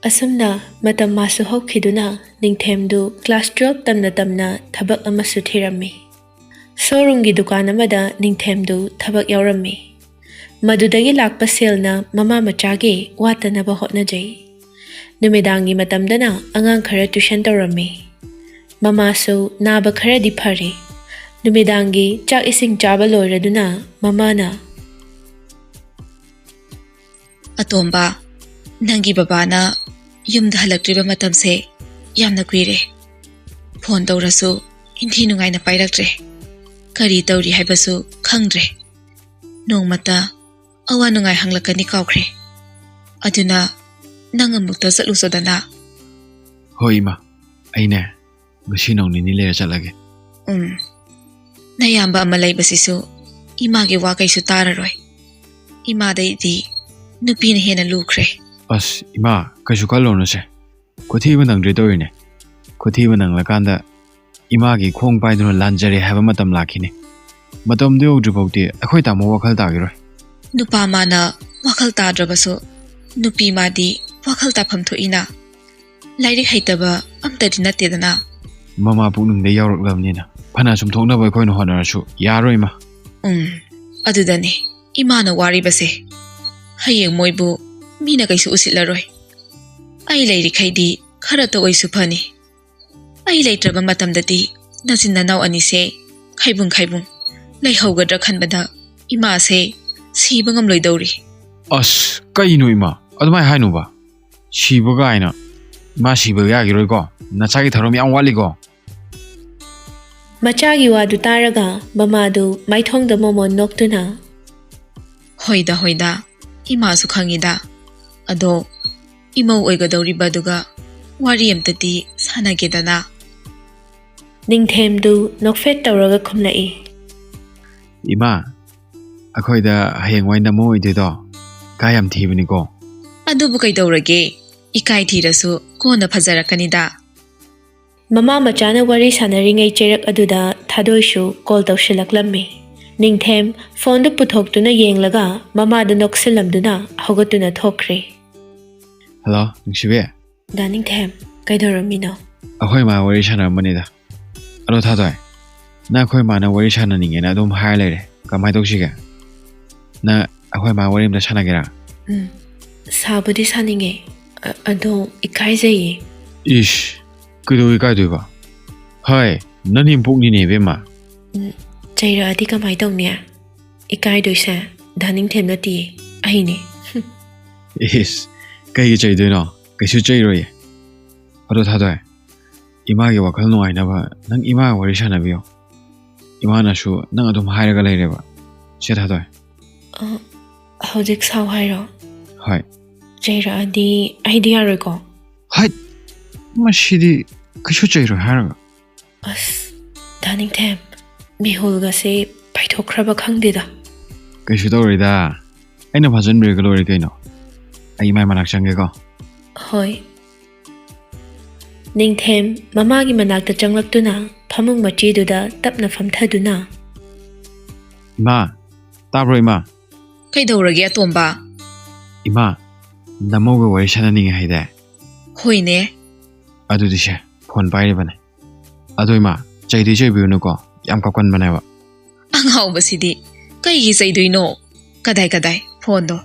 ꯑꯁꯨꯝꯅ ꯃꯇꯝ ꯃꯥꯁꯨ ꯍꯧꯈꯤꯗꯨꯅ ꯅꯤꯡꯊꯦꯝꯗꯨ ꯀ꯭ꯂꯥꯁ 12 ꯇꯝꯅ ꯊꯕꯛ ꯑꯃꯁꯨ ꯊꯤꯔꯝꯃꯤ꯫ ꯁꯣꯔꯨꯝꯒꯤ ꯗꯨꯀꯥꯟ ꯑꯃꯗ ꯅꯤꯡꯊꯦꯝꯗꯨ ꯊꯕꯛ ꯌꯥꯎꯔꯝꯃꯤ꯫ ꯃꯗꯨꯗꯒꯤ ꯂꯥꯛꯄ ꯁꯦꯜꯅ ꯃꯃꯥ ꯃꯆꯥꯒꯤ ꯋꯥꯠꯇꯅꯕ ꯍꯣꯠꯅꯖꯩ꯫ ꯅꯨꯃꯤꯗꯥꯡꯒꯤ ꯃꯇꯝꯗꯅ ꯑꯉꯥꯡ ꯈꯔ ꯇ꯭ꯌꯨꯁꯟ ꯇꯧꯔꯝꯃꯤ꯫ ꯃꯃꯥꯁꯨ ꯅꯥꯕ ꯈꯔꯗꯤ ꯐꯔꯤ꯫ ꯅꯨꯃꯤꯗꯥꯡꯒꯤ ꯆꯥꯛ ꯏꯁꯤꯡ ꯆꯥꯕ ꯂꯣꯏꯔꯗꯨꯅ ꯃꯃꯥꯅ ꯑꯇꯣꯝꯕ ꯅꯪꯒꯤ ꯕꯕꯥꯅ ꯌꯨꯝꯗ ꯍꯜꯂꯛꯇ꯭ꯔꯤꯕ ꯃꯇꯝꯁꯦ ꯌꯥꯝꯅ ꯀꯨꯏꯔꯦ꯫ ꯐꯣꯟ ꯇꯧꯔꯁꯨ ꯏꯟꯊꯤ ꯅꯨꯡꯉꯥꯏꯅ ꯄꯥꯏꯔꯛꯇ꯭ꯔꯦ꯫ ꯀꯔꯤ ꯇꯧꯔꯤ ꯍꯥꯏꯕꯁꯨ ꯈꯪꯗ꯭ꯔꯦ꯫ ꯅꯣꯡꯃꯇ ꯑꯋꯥ ꯅꯨꯡꯉꯥꯏ ꯍꯪꯂꯛꯀꯅꯤ ꯀꯥꯎꯈ꯭ꯔꯦ꯫ ꯑꯗꯨꯅ ꯅꯪ ꯑꯃꯨꯛꯇ ꯆꯠꯂꯨꯁꯣꯗꯅ꯫ ꯍꯣꯏ ꯏꯃꯥ, ꯑꯩꯅꯦ ꯉꯁꯤ ꯅꯣꯡ ꯅꯤꯅꯤ ꯂꯩꯔ ꯆꯠꯂꯒꯦ꯫ ꯅꯌꯥꯝꯕ ꯑꯃ ꯂꯩꯕꯁꯤꯁꯨ ꯏꯃꯥꯒꯤ ꯋꯥ ꯀꯩꯁꯨ ꯇꯥꯔꯔꯣꯏ꯫ ꯏꯃꯥꯗꯩꯗꯤ ꯅꯨꯄꯤꯅ ꯍꯦꯟꯅ ꯂꯨꯈ꯭ꯔꯦ꯫ ꯑꯁ ꯏꯃꯥ, ꯀꯩꯁꯨ ꯈꯜꯂꯨꯅꯨꯁꯦ꯫ ꯈꯨꯊꯤꯕ ꯅꯪꯗ꯭ꯔꯦ ꯇꯧꯔꯤꯅꯦ꯫ ꯈꯨꯊꯤꯕ ꯅꯪꯂꯀꯥꯟꯗ ꯏꯃꯥꯒꯤ ꯈꯣꯡ ꯄꯥꯏꯗꯨꯅ ꯂꯥꯟꯖꯔꯦ ꯍꯥꯏꯕ ꯃꯇꯝ ꯂꯥꯛꯈꯤꯅꯤ꯫ ꯃꯇꯝꯗꯨ ꯌꯧꯗ꯭ꯔꯤꯐꯥꯎꯗꯤ ꯑꯩꯈꯣꯏ ꯇꯥꯃꯣ ꯋꯥꯈꯜ ꯇꯥꯈꯤꯔꯣꯏ꯫ ꯅꯨꯄꯥ ꯃꯥꯅ ꯋꯥꯈꯜ ꯇꯥꯗ꯭ꯔꯕꯁꯨ ꯅꯨꯄꯤ ꯃꯥꯗꯤ ꯋꯥꯈꯜ ꯇꯥꯐꯝ ꯊꯣꯛꯏꯅ꯫ ꯂꯥꯏꯔꯤꯛ ꯍꯩꯇꯕ ꯑꯝꯇꯗꯤ ꯅꯠꯇꯦꯗꯅ꯫ ꯃꯃꯥ ꯄꯨꯛꯅꯤꯡꯗ ꯌꯥꯎꯔꯛꯂꯕꯅꯤꯅ ꯐꯅ ꯁꯨꯝ ꯊꯣꯛꯅꯕ ꯑꯩꯈꯣꯏꯅ ꯍꯣꯠꯅꯔꯁꯨ ꯌꯥꯔꯣꯏ ꯏꯃꯥ꯫ ꯑꯗꯨꯗꯅꯤ ꯏꯃꯥꯅ ꯋꯥꯔꯤꯕꯁꯦ꯫ ꯍꯌꯦꯡ ꯃꯣꯏꯕꯨ ꯃꯤꯅ ꯀꯩꯁꯨ ꯎꯁꯤꯠꯂꯔꯣꯏ꯫ ꯑꯩ ꯂꯩꯔꯤꯈꯩꯗꯤ ꯈꯔꯇ ꯑꯣꯏꯁꯨ ꯐꯅꯤ꯫ ꯑꯩ ꯂꯩꯇ꯭ꯔꯕ ꯃꯇꯝꯗꯗꯤ ꯅꯆꯤꯟ ꯅꯅꯥꯎ ꯑꯅꯤꯁꯦ ꯈꯥꯏꯕꯨꯡ ꯂꯩꯍꯧꯒꯗ꯭ꯔꯥ ꯈꯟꯕꯗ ꯏꯃꯥꯁꯦ ꯁꯤꯕ ꯉꯝꯂꯣꯏꯗꯧꯔꯤ꯫ ꯑꯁ ꯀꯩꯅꯣ ꯏꯃꯥ, ꯑꯗꯨꯃꯥꯏꯅ ꯍꯥꯏꯅꯨꯕ꯫ ꯁꯤꯕ ꯀꯥꯏꯅ ꯏꯃꯥ ꯁꯤꯕ ꯌꯥꯈꯤꯔꯣꯏꯀꯣ꯫ ꯅꯆꯥꯒꯤ ꯊꯧꯔꯝ ꯌꯥꯝ ꯋꯥꯠꯂꯤꯀꯣ꯫ ꯃꯆꯥꯒꯤ ꯋꯥꯗꯨ ꯇꯥꯔꯒ ꯃꯃꯥꯗꯨ ꯃꯥꯏꯊꯣꯡꯗ ꯃꯣꯃꯣꯟ ꯅꯣꯛꯇꯨꯅ ꯍꯣꯏꯗ ꯏꯃꯥꯁꯨ ꯈꯪꯉꯤꯗ꯫ ꯑꯗꯣ ꯏꯃꯧ ꯑꯣꯏꯒꯗꯧꯔꯤꯕꯗꯨꯒ ꯋꯥꯔꯤ ꯑꯝꯇꯗꯤ ꯁꯥꯟꯅꯒꯦꯗꯅ꯫ ꯅꯤꯡꯊꯦꯝꯗꯨ ꯅꯣꯛꯐꯦꯠ ꯇꯧꯔꯒ ꯈꯨꯝꯂꯛꯏ꯫ ꯏꯃꯥ, ꯑꯩꯈꯣꯏꯗ ꯍꯌꯦꯡꯋꯥꯏ ꯅꯃꯧ ꯑꯣꯏꯗꯣꯏꯗꯣ ꯏꯀꯥꯏ ꯌꯥꯝ ꯊꯤꯕꯅꯤꯀꯣ꯫ ꯑꯗꯨꯕꯨ ꯀꯩꯗꯧꯔꯒꯦ? ꯏꯀꯥꯏ ꯊꯤꯔꯁꯨ ꯀꯣꯟꯅ ꯐꯖꯔꯛꯀꯅꯤꯗ꯫ ꯃꯃꯥ ꯃꯆꯥꯅ ꯋꯥꯔꯤ ꯁꯥꯟꯅꯔꯤꯉꯩ ꯆꯩꯔꯛ ꯑꯗꯨꯗ ꯊꯥꯗꯣꯏꯁꯨ ꯀꯣꯜ ꯇꯧꯁꯤꯜꯂꯛꯂꯝꯃꯤ꯫ ꯅꯤꯡꯊꯦꯝ ꯐꯣꯟꯗꯨ ꯄꯨꯊꯣꯛꯇꯨꯅ ꯌꯦꯡꯂꯒ ꯃꯃꯥꯗ ꯅꯣꯛꯁꯤꯜꯂꯝꯗꯨꯅ ꯍꯧꯒꯠꯇꯨꯅ ꯊꯣꯛꯈ꯭ꯔꯦ꯫ ꯍꯜꯂꯣ ꯅꯨꯡꯁꯤꯕꯤ꯫ ꯗꯥ ꯅꯤꯡꯊꯦꯝ, ꯀꯩꯗꯧꯔꯝꯃꯤꯅꯣ? ꯑꯩꯈꯣꯏ ꯃꯥ ꯋꯥꯔꯤ ꯁꯥꯟꯅꯔꯝꯕꯅꯤꯗ꯫ ꯑꯗꯣ ꯊꯥꯗꯣꯏ, ꯅꯪ ꯑꯩꯈꯣꯏ ꯃꯥꯅ ꯋꯥꯔꯤ ꯁꯥꯟꯅꯅꯤꯡꯉꯦꯅ ꯑꯗꯨꯝ ꯍꯥꯏꯔ ꯂꯩꯔꯦ꯫ ꯀꯃꯥꯏꯅ ꯇꯧꯁꯤꯒꯦ? ꯅꯪ ꯑꯩꯈꯣꯏ ꯃꯥ ꯋꯥꯔꯤ ꯑꯝꯇ ꯁꯥꯟꯅꯒꯦꯔꯥ? ꯁꯥꯕꯨꯗꯤ ꯁꯥꯅꯤꯡꯉꯦ, ꯑꯗꯣ ꯏꯀꯥꯏꯖꯩꯌꯦ꯫ ꯏꯁ, ꯀꯩꯗꯧ ꯏꯀꯥꯏꯗꯣꯏꯕ? ꯍꯣꯏ, ꯅꯪ ꯏꯝꯄꯣꯛꯅꯤꯅꯦ ꯏꯕꯦꯝꯃ꯫ ꯆꯩꯔꯛꯑꯗꯤ ꯀꯃꯥꯏ ꯇꯧꯅꯤ? ꯏꯀꯥꯏꯗꯣꯏꯁꯦ ꯗꯥ ꯅꯤꯡꯊꯦꯝ ꯅꯠꯇꯤꯌꯦ, ꯑꯩꯅꯦ꯫ ꯏꯁ, ꯀꯩꯒꯤ ꯆꯩꯗꯣꯏꯅꯣ? ꯀꯩꯁꯨ ꯆꯩꯔꯣꯏꯌꯦ꯫ ꯑꯗꯣ ꯊꯥꯗꯣꯏ, ꯏꯃꯥꯒꯤ ꯋꯥꯈꯜ ꯅꯨꯡꯉꯥꯏꯅꯕ ꯅꯪ ꯏꯃꯥꯒ ꯋꯥꯔꯤ ꯁꯥꯟꯅꯕꯤꯌꯣ꯫ ꯏꯃꯥꯅꯁꯨ ꯅꯪ ꯑꯗꯨꯝ ꯍꯥꯏꯔꯒ ꯂꯩꯔꯦꯕ꯫ ꯁꯦ ꯊꯥꯗꯣꯏ꯫ ꯍꯧꯖꯤꯛ ꯁꯥꯎ ꯍꯥꯏꯔꯣ? ꯍꯣꯏ꯫ ꯆꯩꯔꯛꯑꯗꯤ ꯑꯩꯗꯤ ꯌꯥꯔꯣꯏꯀꯣ? ꯍꯥꯏꯠ, ꯃꯁꯤꯗꯤ ꯀꯩꯁꯨ ꯆꯩꯔꯣꯏ ꯍꯥꯏꯔꯒ꯫ ꯑꯁ, ꯗꯥ ꯅꯤꯡꯊꯦꯝ, ꯃꯤꯍꯨꯜꯒꯁꯦ ꯄꯥꯏꯊꯣꯛꯈ꯭ꯔꯕ ꯈꯪꯗꯦꯗ꯫ ꯀꯩꯁꯨ ꯇꯧꯔꯣꯏꯗ, ꯑꯩꯅ ꯐꯥꯖꯟꯕꯤꯔꯒ ꯂꯣꯏꯔꯦ ꯀꯩꯅꯣ꯫ ꯑꯩ ꯏꯃꯥꯏ ꯃꯅꯥꯛ ꯆꯪꯒꯦꯀꯣ? ꯍꯣꯏ꯫ ꯅꯤꯡꯊꯦꯝ ꯃꯃꯥꯒꯤ ꯃꯅꯥꯛꯇ ꯆꯪꯂꯛꯇꯨꯅ ꯐꯃꯨꯡ ꯃꯆꯤꯗꯨꯗ ꯇꯞꯅ ꯐꯝꯊꯗꯨꯅ ꯏꯃꯥ, ꯇꯥꯕ꯭ꯔꯣ ꯏꯃꯥ? ꯀꯩꯗꯧꯔꯒꯦ ꯑꯇꯣꯝꯕ? ꯏꯃꯥ, ꯅꯃꯧꯒ ꯋꯥꯔꯤ ꯁꯥꯟꯅꯅꯤꯡꯉꯦ ꯍꯥꯏꯗꯦ? ꯍꯣꯏꯅꯦ꯫ ꯑꯗꯨꯗꯤ ꯁꯦ, ꯐꯣꯟ ꯄꯥꯏꯔꯤꯕꯅꯦ꯫ ꯑꯗꯣ ꯏꯃꯥ, ꯆꯩꯗꯤ ꯆꯩꯕꯤꯔꯨꯅꯨꯀꯣ, ꯌꯥꯝ ꯀꯞꯀꯟꯕꯅꯦꯕ꯫ ꯑꯉꯥꯎꯕꯁꯤꯗꯤ ꯀꯩꯒꯤ ꯆꯩꯗꯣꯏꯅꯣ? ꯀꯗꯥꯏ ꯐꯣꯟꯗꯣ?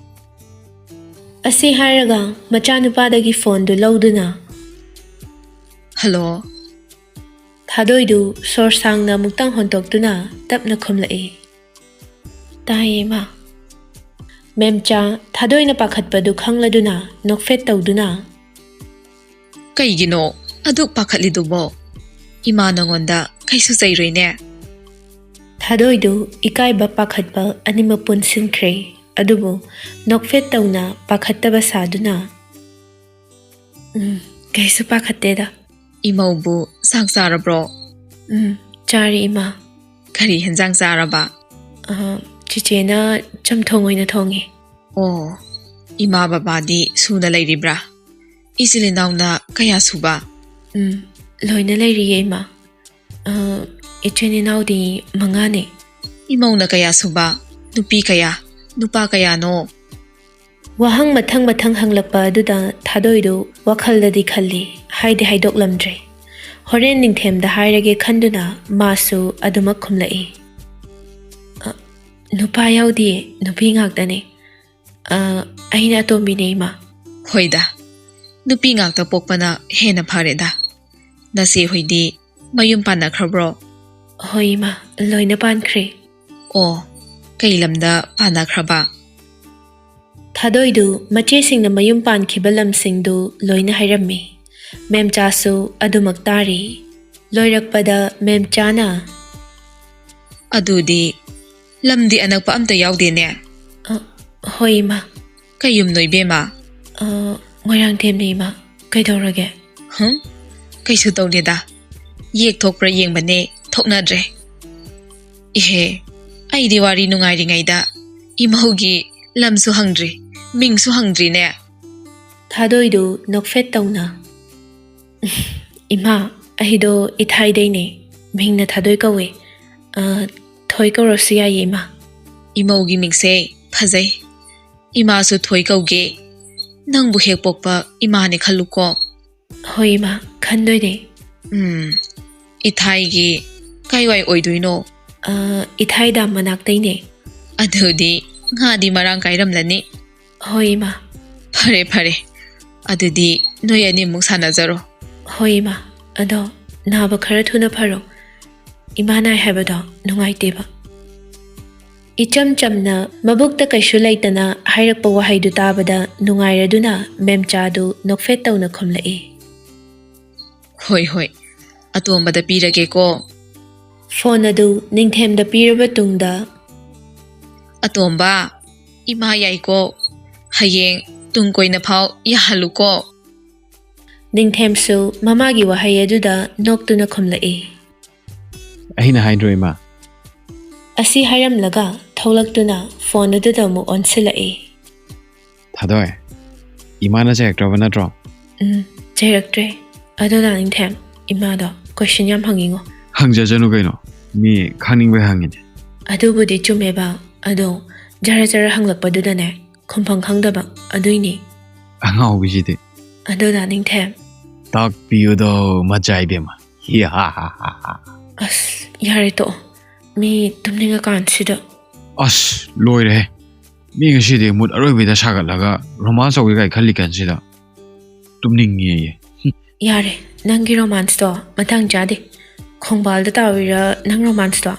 ꯑꯁꯤ ꯍꯥꯏꯔꯒ ꯃꯆꯥꯅꯨꯄꯥꯗꯒꯤ ꯐꯣꯟꯗꯨ ꯂꯧꯗꯨꯅ ꯍꯜꯂꯣ? ꯊꯥꯗꯣꯏꯗꯨ ꯁꯣꯔ ꯁꯥꯡꯅ ꯑꯃꯨꯛꯇꯪ ꯍꯣꯟꯇꯣꯛꯇꯨꯅ ꯇꯞꯅ ꯈꯨꯝꯂꯛꯏ꯫ ꯇꯥꯏꯌꯦ ꯃꯥ꯫ ꯃꯦꯝꯆꯥ ꯊꯥꯗꯣꯏꯅ ꯄꯥꯈꯠꯄꯗꯨ ꯈꯪꯂꯗꯨꯅ ꯅꯣꯛꯐꯦꯠ ꯇꯧꯗꯨꯅ ꯀꯩꯒꯤꯅꯣ ꯑꯗꯨꯛ ꯄꯥꯈꯠꯂꯤꯗꯨꯕꯣ? ꯏꯃꯥ ꯅꯉꯣꯟꯗ ꯀꯩꯁꯨ ꯆꯩꯔꯣꯏꯅꯦ꯫ ꯊꯥꯗꯣꯏꯗꯨ ꯏꯀꯥꯏꯕ ꯄꯥꯈꯠꯄ ꯑꯅꯤꯃꯛ ꯄꯨꯟꯁꯤꯟꯈ꯭ꯔꯦ꯫ ꯑꯗꯨꯕꯨ ꯅꯣꯛꯐꯦꯠ ꯇꯧꯅ ꯄꯥꯈꯠꯇꯕ ꯁꯥꯗꯨꯅ ꯀꯩꯁꯨ ꯄꯥꯈꯠꯇꯦꯗ꯫ ꯏꯃꯧꯕꯨ ꯆꯥꯛ ꯆꯥꯔꯕ꯭ꯔꯣ? ꯆꯥꯔꯤ ꯏꯃꯥ꯫ ꯀꯔꯤ ꯍꯦꯟꯖꯥꯡ ꯆꯥꯔꯕ? ꯆꯤꯆꯦꯅ ꯆꯝꯊꯣꯡ ꯑꯣꯏꯅ ꯊꯣꯡꯉꯤ꯫ ꯑꯣ, ꯏꯃꯥ ꯕꯕꯥꯗꯤ ꯁꯨꯅ ꯂꯩꯔꯤꯕ꯭ꯔꯥ? ꯏꯆꯤꯜ ꯏꯅꯥꯎꯅ ꯀꯌꯥ ꯁꯨꯕ? ꯂꯣꯏꯅ ꯂꯩꯔꯤꯌꯦ ꯏꯃꯥ꯫ ꯏꯆꯤꯜ ꯏꯅꯥꯎꯗꯤ 5ꯅꯦ꯫ ꯏꯃꯧꯅ ꯀꯌꯥ ꯁꯨꯕ? ꯅꯨꯄꯤ ꯀꯌꯥ? ꯅꯨꯄꯥ ꯀꯌꯥꯅꯣ? Wahang mathang hanglakpa aduda Thadoidu wakhalda khalli haide haidoklamdre. Horen ningthem da hairage khanduna masu adumak khumlai. Nupa yaudi nupi ngaktane. Aina tombi Leima. Hoida. Nupi ngakta pokpana hena phareda. Nasi hoidi mayum panakrabro. Hoima loina pankre. Oh, kay lamda panakraba. Thadoidu machesingna mayum pankhiba lamsingdu loina hairammi. Memchasu adumak tari. Loirakpada memchana. Adudi lamdi anakpa amta yaudi ne. Hoima. Kayum noibema. Moirang them Leima. Kaidorage. Kaysu tawdeda. Yek thokpra yengbane thoknadre. Ihe, aidi wari nungairi ngaida. Imaugi lamsu hangdri. Mingsu hangdri ne. Thadoidu nokfet tawna. Ima, ahido EThoi ne. Mingna Thadoi kawe. Thoi karosu yaye ima. Imaugi mingse phazai. Ima su thoi kauge. Nangbu hek pokpa ima ne khaluko. Hoi ima, khandoi ne. EThoi gi kaiwai oiduino. EThoi da manaktai ne. Adudi ngadi marang kairamlani. Hoi ima. Phare. Adudi noyani mung sanazaro. Hoi ima, ado naba khara thuna pharo. Imana habado nungai teba. Icham chamna mabukta kaishu laitana hairakpa wahaidu tabada nungairaduna memchadu nokfet tawna khumlai. Hoi. Atombada pirage ko. Phone adu ningthem da piraba tungda. Atomba ima yaiko. Hayeng tungkoina phau yahaluko. Ningthem su mamagi wahai aduda noktuna khumlai. Aina haidro ima. Asi hairam laga tholaktuna phone aduda mu onsilai. Thadoi. Imana chektraba natro. Cheraktre. Adoda ningthem imado question yam hangingo. Hangjajanu kaino. Mi khangning bai hangine. Adubudi chumeba ado jara hanglakpaduda ne khumphang khangdaba aduini. Angau bijide. Adoda ningthem. Tak piyudo majai bema. As yare to. Mi tumninga kansida. As loire. Mi ngashide mut aroibida sagatlaga romance ogi kai khalli kansida. Tumningi ye. Yare, nangi romance to matang jade. Khongbal da tawira nang romance to.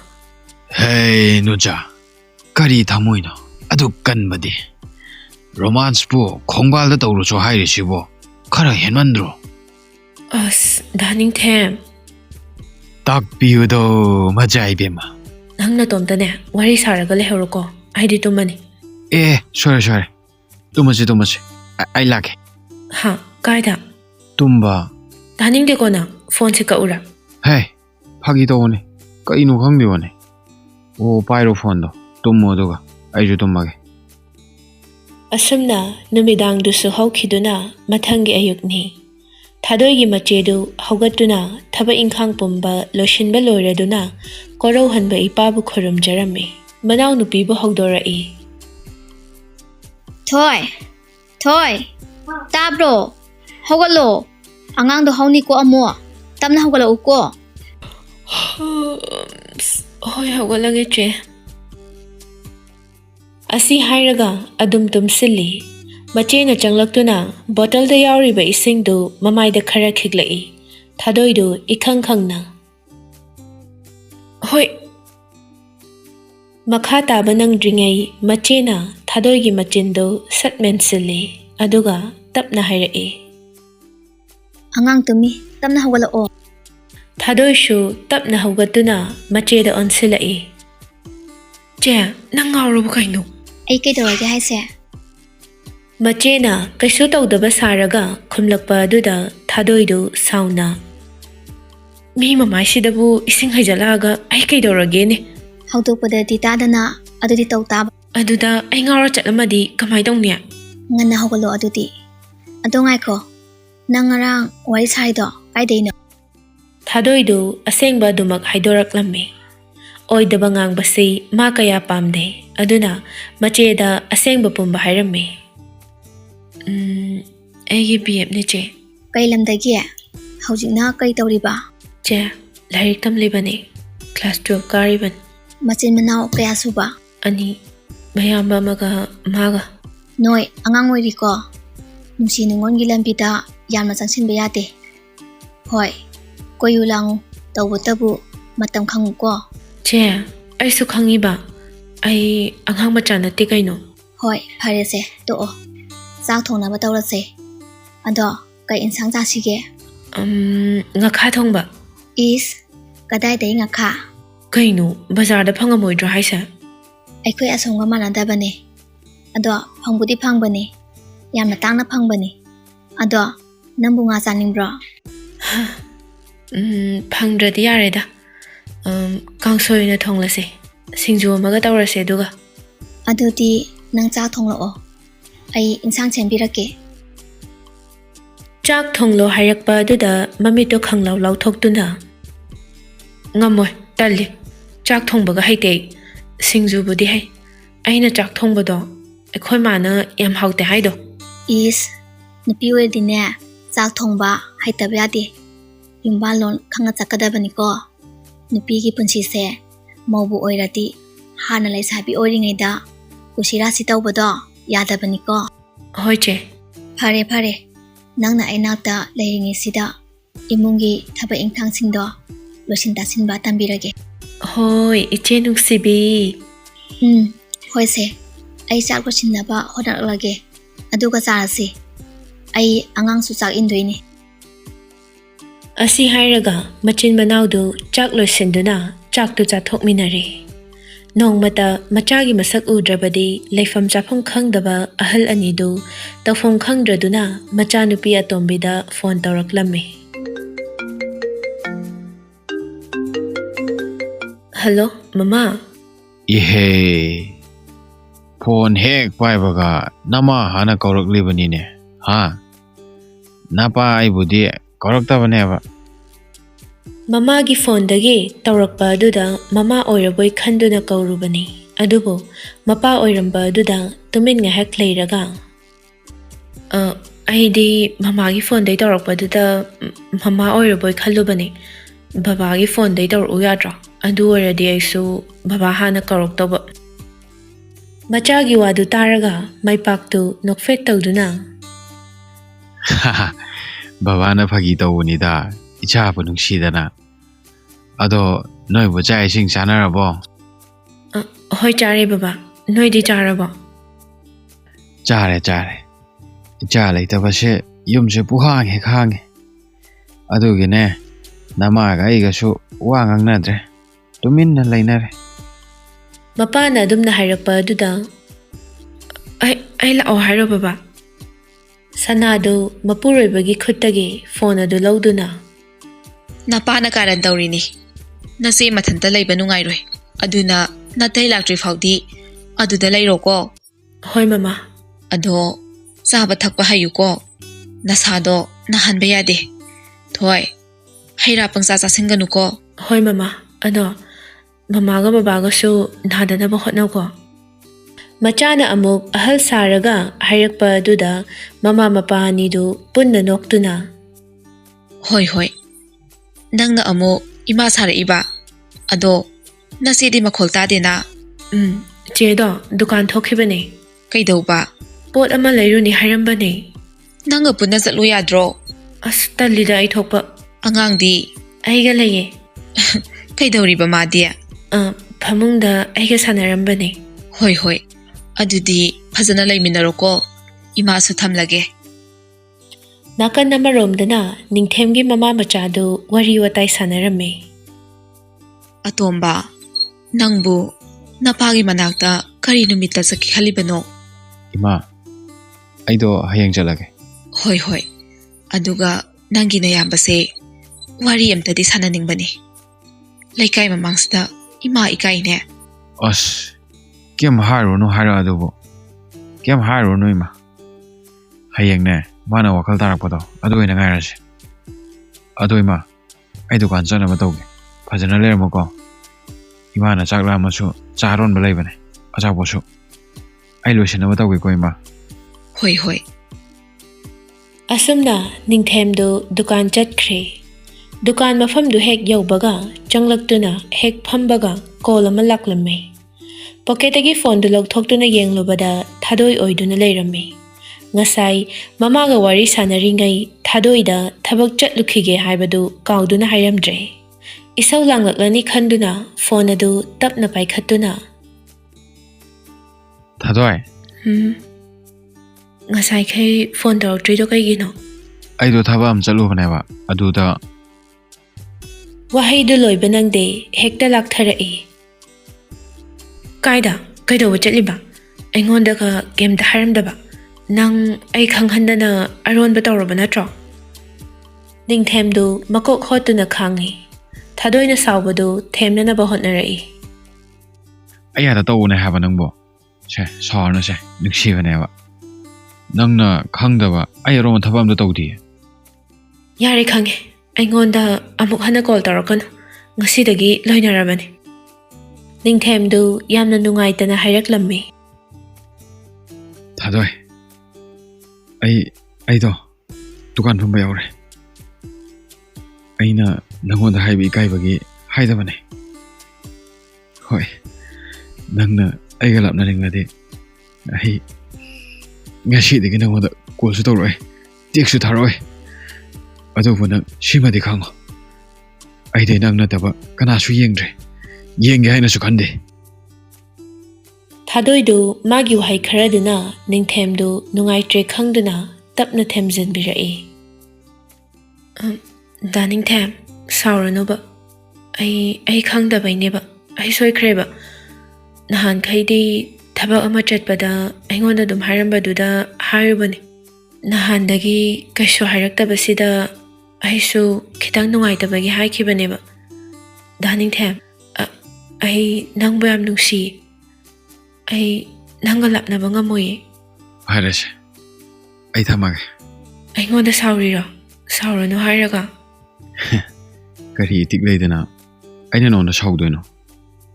Hey nuja. Kari thamoina. Adu kanbadi. Romance po khongbal da tawru so hairi sibo. Khara henmandro. As daning them. Tak piyudo majai bema. Nang na tomta ne wari saraga lehoroko. Aidi tumani. Sorry. Tumachi. I like it. Ha, kaida. Tumba. Daning de kona phone se ka ura. Hey, phagi to one. Kainu khangdi one. O pyro phone do. Tummo doga. Aiju tummage. Asumna numidang du su haukhiduna mathangi ayukni. Thadoi gi machedu haugatuna thaba inkhang pumba loshinba loiraduna korau hanba ipabu khorum jarame. Manaw nupi bu hogdorai. Thoi. Tabro. Hogalo. Angang do hauni ko amo. Tamna hogalo uko. Hoi hogalage che. Asi hairaga adum tumsilli. Machena changlaktuna bottle da yauriba isingdu mamaida khara khiglai. Thadoidu ikhang khangna. Hoi. Makha taba nangdringai machena Thadoigi machindu satmen silli. Aduga tapna hairai. Angang tumi. Tamna hogalo o. Thadoi shu tapna hogatuna macheda onsilai. Che, nang ngawrubu kainu. Ay kay dawage haise. Machena kaisu tawdaba saraga khumlakpa aduda Thadoidu sauna. Mi mamai sidabu ising haijalaga ay kaidorage ne. Hautukpada di tadana adudi taw taba. Aduda ay ngawra chatlamadi kamay dong niya. Ngana hogalo adudi. Adongay ko. Nangarang wari sarido kay day no. Thadoidu asengba dumak haidoraklammi. Oidaba ngangbasi ma kaya pamde. Aduna macheda asengba pumba hairammi. ꯑꯩꯒꯤ BFꯅꯤ ꯆꯦ ꯀꯩ ꯂꯝꯗꯒꯤ ꯍꯧꯖꯤꯛꯅ ꯀꯩ ꯇꯧꯔꯤꯕ ꯆꯦ ꯂꯥꯏꯔꯤꯛ ꯇꯝꯂꯤꯕꯅꯤ class 12 ꯀꯥꯔꯤꯕꯅꯤ ꯃꯆꯤꯟ ꯃꯅꯥꯎ ꯀꯌꯥ ꯁꯨꯕ ꯑꯅꯤ ꯃꯌꯥꯝꯕ ꯑꯃꯒ ꯃꯥꯒ ꯅꯣꯏ ꯑꯉꯥꯡ ꯑꯣꯏꯔꯤꯀꯣ ꯅꯨꯡꯁꯤ ꯅꯨꯡꯉꯣꯟꯒꯤ ꯂꯝꯕꯤꯗ ꯌꯥꯝꯅ ꯆꯪꯁꯤꯟꯕ ꯌꯥꯗꯦ ꯍꯣꯏ ꯀꯣꯏꯌꯨ ꯂꯥꯡꯉꯨ ꯇꯧꯕꯇꯕꯨ ꯃꯇꯝ ꯈꯪꯉꯨꯀꯣ ꯆꯦ ꯑꯩꯁꯨ ꯈꯪꯉꯤꯕ ꯑꯩ ꯑꯉꯥꯡ ꯃꯆꯥ ꯅꯠꯇꯦ ꯀꯩꯅꯣ ꯍꯣꯏ ꯐꯔꯦꯁꯦ ꯇꯣꯛꯑꯣ ꯆꯥꯛ ꯊꯣꯡꯅꯕ ꯇꯧꯔꯁꯦ ꯑꯗꯣ ꯀꯩ ꯏꯟꯁꯥꯡ ꯆꯥꯁꯤꯒꯦ ꯉꯈꯥ ꯊꯣꯡꯕ ꯏꯁ ꯀꯗꯥꯏꯗꯒꯤ ꯉꯈꯥ ꯀꯩꯅꯣ ꯕꯖꯥꯔꯗ ꯐꯪꯉꯝꯃꯣꯏꯗ꯭ꯔꯣ ꯍꯥꯏꯁꯦ ꯑꯩꯈꯣꯏ ꯑꯁꯣꯝꯒ ꯃꯥꯟꯅꯗꯕꯅꯦ ꯑꯗꯣ ꯐꯪꯕꯨꯗꯤ ꯐꯪꯕꯅꯤ ꯌꯥꯝꯅ ꯇꯥꯡꯅ ꯐꯪꯕꯅꯤ ꯑꯗꯣ ꯅꯪꯕꯨ ꯉꯥ ꯆꯥꯅꯤꯡꯕ꯭ꯔꯣ ꯐꯪꯗ꯭ꯔꯗꯤ ꯌꯥꯔꯦꯗ ꯀꯥꯡꯁꯣꯏ ꯑꯣꯏꯅ ꯊꯣꯡꯂꯁꯦ ꯁꯤꯡꯖꯨ ꯑꯃꯒ ꯇꯧꯔꯁꯦ ꯑꯗꯨꯒ ꯑꯗꯨꯗꯤ ꯅꯪ ꯆꯥꯛ ꯊꯣꯡꯂꯛꯑꯣ ꯑꯩ ꯏꯟꯁꯥꯡ ꯁꯦꯝꯕꯤꯔꯛꯀꯦ ꯆꯥꯛ ꯊꯣꯡꯂꯣ ꯍꯥꯏꯔꯛꯄ ꯑꯗꯨꯗ ꯃꯃꯤꯠꯇꯣ ꯈꯪꯂꯥꯎ ꯂꯥꯎꯊꯣꯛꯇꯨꯅ ꯉꯝꯃꯣꯏ ꯇꯜꯂꯤ ꯆꯥꯛ ꯊꯣꯡꯕꯒ ꯍꯩꯇꯦ ꯑꯩ ꯁꯤꯡꯖꯨꯕꯨꯗꯤ ꯍꯩ ꯑꯩꯅ ꯆꯥꯛ ꯊꯣꯡꯕꯗꯣ ꯑꯩꯈꯣꯏ ꯃꯥꯅ ꯌꯥꯝ ꯍꯥꯎꯇꯦ ꯍꯥꯏꯗꯣ ꯏꯁ ꯅꯨꯄꯤ ꯑꯣꯏꯔꯗꯤꯅꯦ ꯆꯥꯛ ꯊꯣꯡꯕ ꯍꯩꯇꯕ ꯌꯥꯗꯦ ꯌꯨꯝꯕꯥꯜꯂꯣꯟ ꯈꯪꯉ ꯆꯠꯀꯗꯕꯅꯤꯀꯣ ꯅꯨꯄꯤꯒꯤ ꯄꯨꯟꯁꯤꯁꯦ ꯃꯧꯕꯨ ꯑꯣꯏꯔꯗꯤ ꯍꯥꯟꯅ ꯂꯩꯁꯥꯕꯤ ꯑꯣꯏꯔꯤꯉꯩꯗ ꯀꯨꯁꯤꯔꯥꯁꯤ ꯇꯧꯕꯗꯣ ꯌꯥꯗꯕꯅꯤꯀꯣ ꯍꯣꯏ ꯆꯦ ꯐꯔꯦ ꯐꯔꯦ ꯅꯪꯅ ꯑꯩꯅꯥꯛꯇ ꯂꯩꯔꯤꯉꯩꯁꯤꯗ ꯏꯃꯨꯡꯒꯤ ꯊꯕꯛ ꯏꯪꯈꯥꯡꯁꯤꯡꯗꯣ ꯂꯣꯏꯁꯤꯟ ꯇꯥꯁꯤꯟꯕ ꯇꯝꯕꯤꯔꯒꯦ ꯍꯣꯏ ꯏꯆꯦ ꯅꯨꯡꯁꯤꯕꯤ ꯍꯣꯏꯁꯦ ꯑꯩ ꯆꯥꯛ ꯂꯣꯏꯁꯤꯟꯅꯕ ꯍꯣꯠꯅꯔꯛꯂꯒꯦ ꯑꯗꯨꯒ ꯆꯥꯔꯁꯤ ꯑꯩ ꯑꯉꯥꯡꯁꯨ ꯆꯥꯛ ꯏꯟꯗꯣꯏꯅꯤ ꯑꯁꯤ ꯍꯥꯏꯔꯒ ꯃꯆꯤꯟ ꯃꯅꯥꯎꯗꯨ ꯆꯥꯛ ꯂꯣꯏꯁꯤꯟꯗꯨꯅ ꯆꯥꯛꯇꯨ ꯆꯥꯊꯣꯛꯃꯤꯟꯅꯔꯦ ꯅꯣꯡꯃꯇ ꯃꯆꯥꯒꯤ ꯃꯁꯛ ꯎꯗ꯭ꯔꯕꯗꯤ ꯂꯩꯐꯝ ꯆꯥꯐꯝ ꯈꯪꯗꯕ ꯑꯍꯜ ꯑꯅꯤꯗꯨ ꯇꯧꯐꯝ ꯈꯪꯗ꯭ꯔꯗꯨꯅ ꯃꯆꯥꯅꯨꯄꯤ ꯑꯇꯣꯝꯕꯤꯗ ꯐꯣꯟ ꯇꯧꯔꯛꯂꯝꯃꯤ ꯍꯜꯂꯣ ꯃꯃꯥ Ihe phone hek paibaga nama hana kauraklibanine ha napa aibudi kauraktabaneba ꯃꯃꯥꯒꯤ ꯐꯣꯟꯗꯒꯤ ꯇꯧꯔꯛꯄ ꯑꯗꯨꯗ ꯃꯃꯥ ꯑꯣꯏꯔꯕꯣꯏ ꯈꯟꯗꯨꯅ ꯀꯧꯔꯨꯕꯅꯤ ꯑꯗꯨꯕꯨ ꯃꯄꯥ ꯑꯣꯏꯔꯝꯕ ꯑꯗꯨꯗ ꯇꯨꯃꯤꯟ ꯉꯥꯏꯍꯥꯛ ꯂꯩꯔꯒ ꯑꯩꯗꯤ ꯃꯃꯥꯒꯤ ꯐꯣꯟꯗꯩ ꯇꯧꯔꯛꯄꯗꯨꯗ ꯃꯃꯥ ꯑꯣꯏꯔꯕꯣꯏ ꯈꯜꯂꯨꯕꯅꯤ ꯕꯕꯥꯒꯤ ꯐꯣꯟꯗꯩ ꯇꯧꯔꯛꯎ ꯌꯥꯗ꯭ꯔꯣ ꯑꯗꯨ ꯑꯣꯏꯔꯗꯤ ꯑꯩꯁꯨ ꯕꯕꯥ ꯍꯥꯟꯅ ꯀꯧꯔꯛꯇꯧꯕ ꯃꯆꯥꯒꯤ ꯋꯥꯗꯨ ꯇꯥꯔꯒ ꯃꯩꯄꯥꯛꯇꯨ ꯅꯣꯛꯐꯦꯠ ꯇꯧꯗꯨꯅ babana phagi tawunida icha pu nungsidana ado noi bu chai sing chanarabo ꯍꯣꯏ ꯆꯥꯔꯦ ꯕꯕꯥ ꯅꯣꯏꯗꯤ ꯆꯥꯔꯕꯣ chare icha leitabase yumse puhang he khang adugine namaga igasu wa ngangnadre tuminna leinare ꯃꯄꯥꯅ ꯑꯗꯨꯝꯅ ꯍꯥꯏꯔꯛꯄ ꯑꯗꯨꯗ ꯑꯩ ꯂꯥꯛꯑꯣ ꯍꯥꯏꯔꯣ ꯕꯕꯥ ꯁꯅꯥꯗꯨ ꯃꯄꯨꯔꯣꯏꯕꯒꯤ ꯈꯨꯠꯇꯒꯤ ꯐꯣꯟ ꯑꯗꯨ ꯂꯧꯗꯨꯅ ꯅꯄꯥꯅ ꯀꯥꯔꯟ ꯇꯧꯔꯤꯅꯤ ꯅꯆꯦ ꯃꯊꯟꯇ ꯂꯩꯕ ꯅꯨꯡꯉꯥꯏꯔꯣꯏ ꯑꯗꯨꯅ ꯅꯇꯩ ꯂꯥꯛꯇ꯭ꯔꯤ ꯐꯥꯎꯗꯤ ꯑꯗꯨꯗ ꯂꯩꯔꯣꯀꯣ ꯍꯣꯏ ꯃꯃꯥ ꯑꯗꯣ ꯆꯥꯕ ꯊꯛꯄ ꯍꯩꯌꯨꯀꯣ ꯅꯁꯥꯗꯣ ꯅꯥꯍꯟꯕ ꯌꯥꯗꯦ ꯊꯣꯏ ꯍꯩꯔꯥ ꯄꯪꯆꯥ ꯆꯥꯁꯤꯟꯒꯅꯨꯀꯣ ꯍꯣꯏ ꯃꯃꯥ ꯑꯗꯣ ꯃꯃꯥꯒ ꯕꯕꯥꯒꯁꯨ ꯅꯥꯗꯅꯕ ꯍꯣꯠꯅꯧꯀꯣ ꯃꯆꯥꯅ ꯑꯃꯨꯛ ꯑꯍꯜ ꯁꯥꯔꯒ ꯍꯥꯏꯔꯛꯄ ꯑꯗꯨꯗ ꯃꯃꯥ ꯃꯄꯥ ꯑꯅꯤꯗꯨ ꯄꯨꯟꯅ ꯅꯣꯛꯇꯨꯅ ꯍꯣꯏ ꯅꯪꯅ ꯑꯃꯨꯛ ꯏꯃꯥ ꯁꯥꯔꯛꯏꯕ ꯑꯗꯣ ꯅꯆꯦꯗꯤ ꯃꯈꯣꯜ ꯇꯥꯗꯦꯅ ꯆꯦꯗꯣ ꯗꯨꯀꯥꯟ ꯊꯣꯛꯈꯤꯕꯅꯦ ꯀꯩꯗꯧꯕ ꯄꯣꯠ ꯑꯃ ꯂꯩꯔꯨꯅꯤ ꯍꯥꯏꯔꯝꯕꯅꯦ ꯅꯪꯒ ꯄꯨꯟꯅ ꯆꯠꯂꯨ ꯌꯥꯗ꯭ꯔꯣ ꯑꯁ ꯇꯜꯂꯤꯗ ꯑꯩ ꯊꯣꯛꯄ ꯑꯉꯥꯡꯗꯤ ꯑꯩꯒ ꯂꯩꯌꯦ ꯀꯩꯗꯧꯔꯤꯕ ꯃꯥꯗꯤ ꯐꯃꯨꯡꯗ ꯑꯩꯒ ꯁꯥꯟꯅꯔꯝꯕꯅꯦ ꯍꯣꯏ ꯑꯗꯨꯗꯤ ꯐꯖꯅ ꯂꯩꯃꯤꯟꯅꯔꯣꯀꯣ ꯏꯃꯥꯁꯨ ꯊꯝꯂꯒꯦ ꯅꯥꯀꯟ ꯑꯃꯔꯣꯝꯗꯅ ꯅꯤꯡꯊꯦꯝꯒꯤ ꯃꯃꯥ ꯃꯆꯥꯗꯨ ꯋꯥꯔꯤ ꯋꯥꯇꯥꯏ ꯁꯥꯟꯅꯔꯝꯃꯤ ꯑꯇꯣꯝꯕ ꯅꯪꯕꯨ ꯅꯄꯥꯒꯤ ꯃꯅꯥꯛꯇ ꯀꯔꯤ ꯅꯨꯃꯤꯠꯇ ꯆꯠꯀꯦ ꯈꯜꯂꯤꯕꯅꯣ ima aido hayeng chalage ꯍꯣꯏ ꯑꯗꯨꯒ ꯅꯪꯒꯤ ꯅꯌꯥꯝꯕꯁꯦ ꯋꯥꯔꯤ ꯑꯝꯇꯗꯤ ꯁꯥꯟꯅꯅꯤꯡꯕꯅꯤ ꯂꯩꯀꯥꯏ ꯃꯃꯥꯡꯁꯤꯗ ꯏꯃꯥ ꯏꯀꯥꯏꯅꯦ as kem haruno hara adubo kem haruno ima hayeng ne mana wakal tarakpado adu ina ngairase adu ima ai dukan chana ma tawge phajana lermoko imana chakla masu charon balai bane acha bosu ai loisina ma tawge ko ima ꯍꯣꯏ Asumna ningthemdu dukan chatkre. Dukan mafamdu hek yaubaga changlaktuna hek phambaga call ama laklame. Pocketagi phone du logthoktuna yenglubada Thadoi oiduna leirame. Ngasai mamaga wari sanaringai Thadoida thabak chatlukhige haibadu kauduna hairamdre. Isau langlaklani khanduna phone adu tapna paikhatuna. Thadoi. Ngasai khay phone tawaktrido kaigino. Aido thaba am chalubaneba aduda Wahaidu loiba nangde hekta laktharai. Kaida kaidoba chatliba. Aingonda ka game da haramdaba. Nang ai khanghandana aronba tawraba natro. Ningthemdu makok hotuna khangi. Thadoina sawbadu themnana ba hotnarai. ayada tawune haba nangbo se sarna se nuksibaneba nangna khangdaba ayaro thabam da tawdi Yari khange. Aingonda amuk hana call tawrakanu. Ngasidagi loinarabani. Ningthemdu yamna nungaitana hairaklammi. Thadoi aido dukan phamba yaure aina nangonda haibi kaibagi haidabane hoi nangna aiga lapna ringlade ai ngasi digi nangonda call su tawroi text su tharoi adobu nang simadi khango aide nangna taba kana su yengre yenge haina su khande Thadoidu magi wahai kharaduna ningthemdu nungaitre khangduna tapna themjanbirai. Da ningthem sauranuba ai khangdabaineba ai soikreba nahan khaidi thabak ama chatpada aingonda dum harambaduda harubani nahandagi kaisho hairaktabasida aisu khitang nungaitabagi haikibaneba da ningthem ai nangbo yam nungsi ai nanga lapnaba ngamoye harase ai thamage aingonda sauriro sauranu hairaga kari tik leidana aina nona saudoino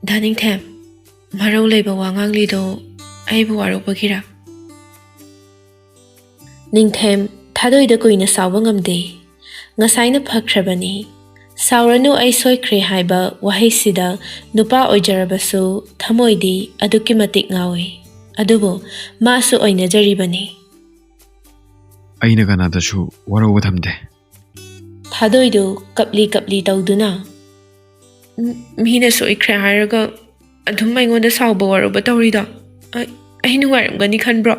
Daningthem marau leiba wanganglido aibu warukbagira Ningthem Thadoida kuina sawa ngamde ngasaina phakhrabani Sauranu ai soikre haiba wahaisida nupa oijarabasu thamoidi aduki matik ngawi adubo masu oina jaribani aina kana da su waro thamde Thadoidu kapli tawduna Mina soikre hairaga adum aingonda sauba waruba tawrida ai nungaramgani khanbro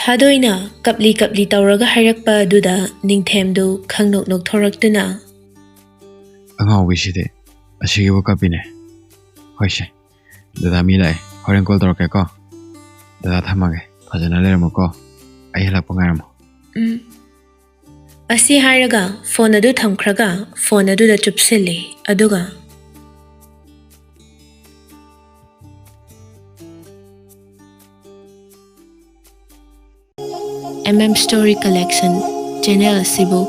Thadoina kapli tawraga hairakpa aduda ningthemdu khangnok nok thoraktuna angau biside asigi wakapine hoise dada milai horen call torke ko dada thamage phajana leramo ko ai hala pangaramo Asi hairaga phone adu thamkhraga phone adu da chupsile aduga Story Collection channel asibu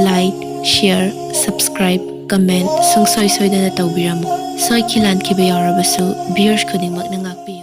like share subscribe comment songsoi soidana tawbiramo soi khilan khiba yarabasu viewers khudingmak na ngakpi